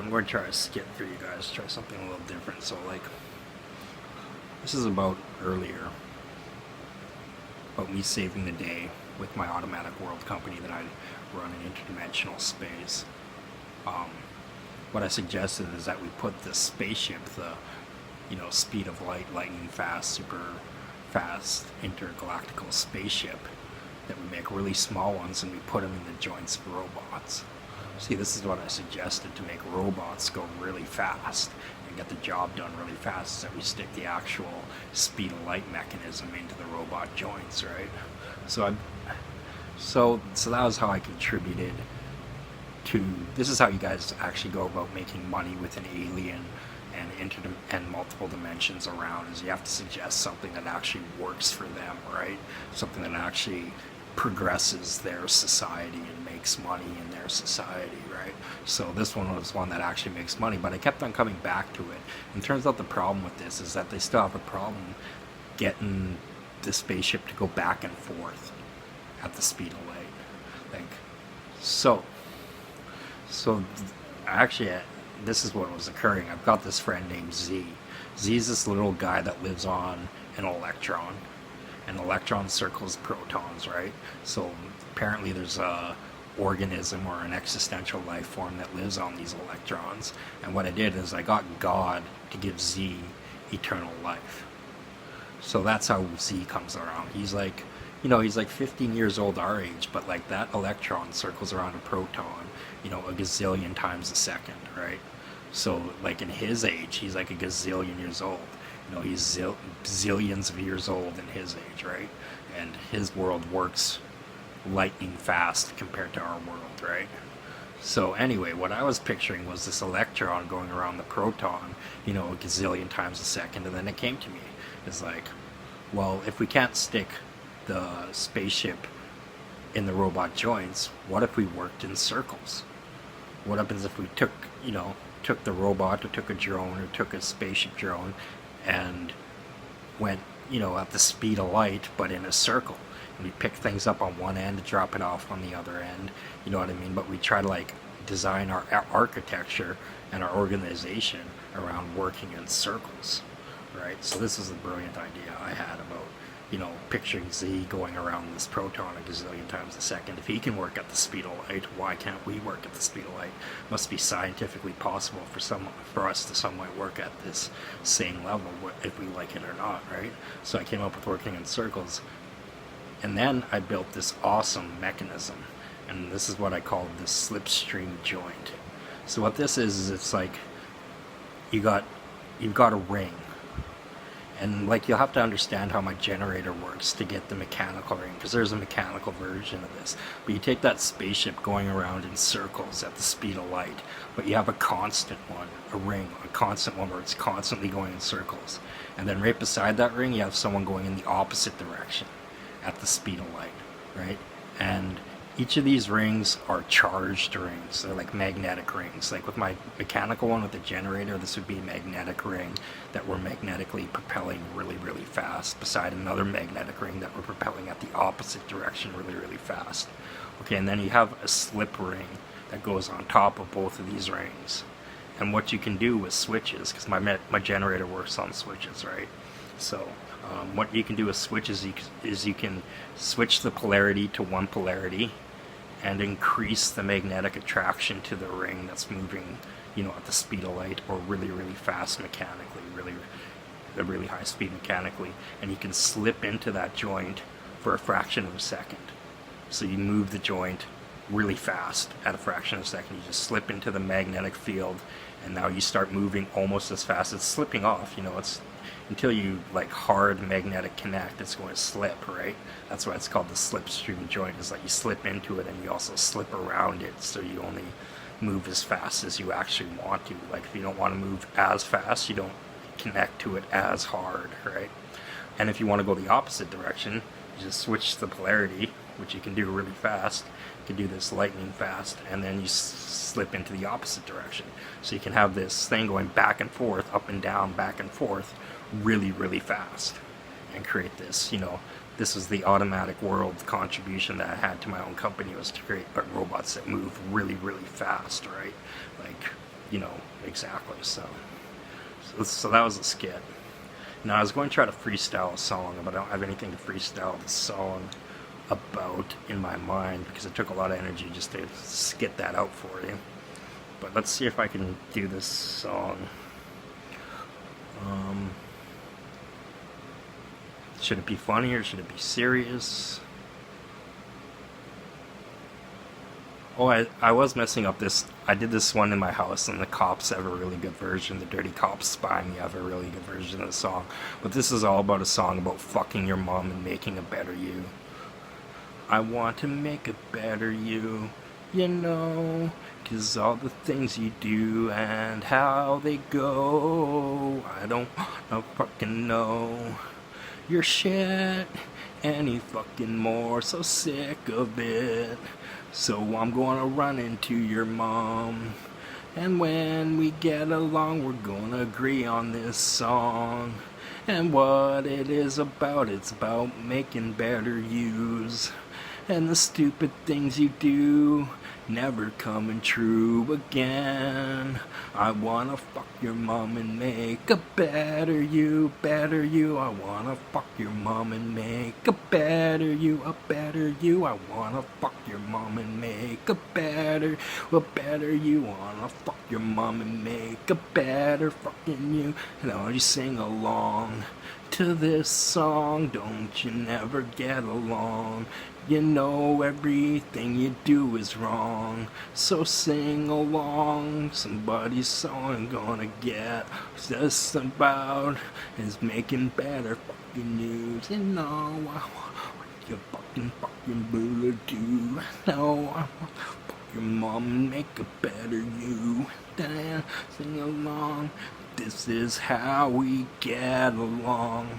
I'm going to try to skip through you guys, try something a little different. So, like, this is about earlier, about me saving the day with my automatic world company that I run in interdimensional space. What I suggested is that we put this spaceship, the speed of light, lightning fast, super fast intergalactical spaceship, that we make really small ones and we put them in the joints of robots. See, this is what I suggested to make robots go really fast and get the job done really fast, is that we stick the actual speed of light mechanism into the robot joints, right? So that was how I contributed to, this is how you guys actually go about making money with an alien and multiple dimensions around, is you have to suggest something that actually works for them, right? Something that actually progresses their society and makes money in their society, right? So this one was one that actually makes money, but I kept on coming back to it. And it turns out the problem with this is that they still have a problem getting the spaceship to go back and forth at the speed of light. Like, so actually, this is what was occurring. I've got this friend named Z. Z's this little guy that lives on an electron. An electron circles protons, right? So apparently there's a organism or an existential life form that lives on these electrons. And what I did is I got God to give Z eternal life. So that's how Z comes around. He's like, he's like 15 years old our age, but like that electron circles around a proton, a gazillion times a second, right? So like in his age, he's like a gazillion years old. He's zillions of years old in his age, right? And his world works lightning fast compared to our world, right? So anyway, what I was picturing was this electron going around the proton, a gazillion times a second, and then it came to me. It's like, well, if we can't stick the spaceship in the robot joints, what if we worked in circles? What happens if we took the robot, or took a drone, or took a spaceship drone, and went, at the speed of light, but in a circle? And we pick things up on one end, drop it off on the other end, you know what I mean? But we try to, like, design our architecture and our organization around working in circles, right? So this is a brilliant idea I had about, picturing Z going around this proton a gazillion times a second. If he can work at the speed of light, why can't we work at the speed of light? It must be scientifically possible for us to somewhat work at this same level, if we like it or not, right? So I came up with working in circles. And then I built this awesome mechanism. And this is what I call the slipstream joint. So what this is it's like you've got a ring. And like you'll have to understand how my generator works to get the mechanical ring, because there's a mechanical version of this. But you take that spaceship going around in circles at the speed of light, but you have a constant one, a ring, a constant one where it's constantly going in circles. And then right beside that ring you have someone going in the opposite direction at the speed of light, right? And each of these rings are charged rings. They're like magnetic rings. Like with my mechanical one with the generator, this would be a magnetic ring that we're magnetically propelling really, really fast beside another magnetic ring that we're propelling at the opposite direction really, really fast. Okay, and then you have a slip ring that goes on top of both of these rings. And what you can do with switches, because my generator works on switches, right? So what you can do with switches is you can switch the polarity to one polarity and increase the magnetic attraction to the ring that's moving, at the speed of light, or really, really fast mechanically, really high speed mechanically. And you can slip into that joint for a fraction of a second. So you move the joint really fast at a fraction of a second. You just slip into the magnetic field, and now you start moving almost as fast. It's slipping off, it's until you like hard magnetic connect, it's going to slip, right? That's why it's called the slipstream joint, is that you slip into it and you also slip around it, so you only move as fast as you actually want to. Like if you don't want to move as fast, you don't connect to it as hard, right? And if you want to go the opposite direction, you just switch the polarity, which you can do really fast. You can do this lightning fast, and then you slip into the opposite direction. So you can have this thing going back and forth, up and down, back and forth, really, really fast, and create this, this was the automatic world contribution that I had to my own company, was to create robots that move really, really fast, right? Like you know, exactly. So that was a skit. Now I was going to try to freestyle a song, but I don't have anything to freestyle the song about in my mind because it took a lot of energy just to skit that out for you. But let's see if I can do this song. Should it be funny or should it be serious? Oh, I was messing up this. I did this one in my house, and the cops have a really good version. The Dirty Cops Spy Me have a really good version of the song. But this is all about a song about fucking your mom and making a better you. I want to make a better you, you know, 'cause all the things you do and how they go, I don't fucking know. You're shit any fucking more, so sick of it. So I'm gonna run into your mom, and when we get along we're gonna agree on this song. And what it is about, it's about making better yous. And the stupid things you do never coming true again. I wanna fuck your mom and make a better you, better you. I wanna fuck your mom and make a better you, a better you. I wanna fuck your mom and make a better you. Wanna fuck your mom and make a better fucking you. And I'll just sing along to this song. Don't you never get along? You know everything you do is wrong, so sing along. Somebody's song gonna get just about is making better fucking news. You know I want what you fucking bullet do. No, I want to fuck your mom and make a better you. Then sing along. This is how we get along.